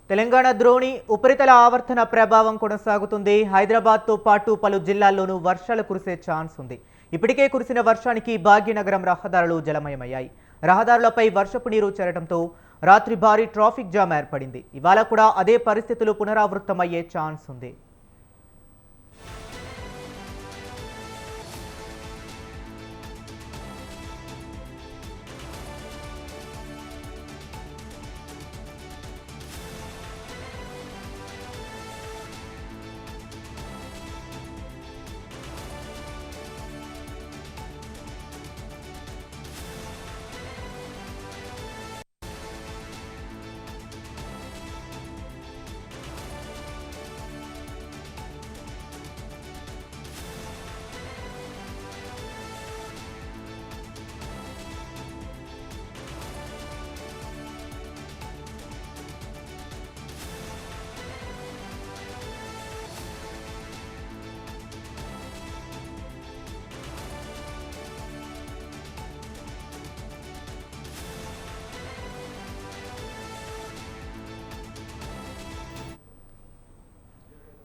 తెలంగాణ ద్రోణి ఉపరితల ఆవర్తన ప్రభావం కొనసాగుతుంది. హైదరాబాద్తో పాటు పలు జిల్లాల్లోనూ వర్షాలు కురిసే ఛాన్స్ ఉంది. ఇప్పటికే కురిసిన వర్షానికి భాగ్యనగరం రహదారులు జలమయమయ్యాయి. రహదారులపై వర్షపు నీరు చేరడంతో రాత్రి భారీ ట్రాఫిక్ జామ్ ఏర్పడింది. ఇవాళ కూడా అదే పరిస్థితులు పునరావృతమయ్యే ఛాన్స్ ఉంది.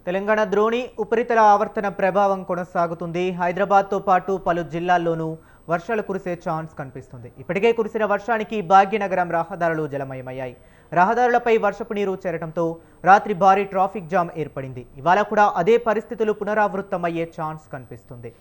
తెలంగాణ ద్రోణి ఉపరితల ఆవర్తన ప్రభావం కొనసాగుతుంది. హైదరాబాద్తో పాటు పలు జిల్లాల్లోనూ వర్షాలు కురిసే ఛాన్స్ కనిపిస్తుంది. ఇప్పటికే కురిసిన వర్షానికి భాగ్యనగరం రహదారులు జలమయమయ్యాయి. రహదారులపై వర్షపు నీరు చేరడంతో రాత్రి భారీ ట్రాఫిక్ జామ్ ఏర్పడింది. ఇవాళ కూడా అదే పరిస్థితులు పునరావృతమయ్యే ఛాన్స్ కనిపిస్తుంది.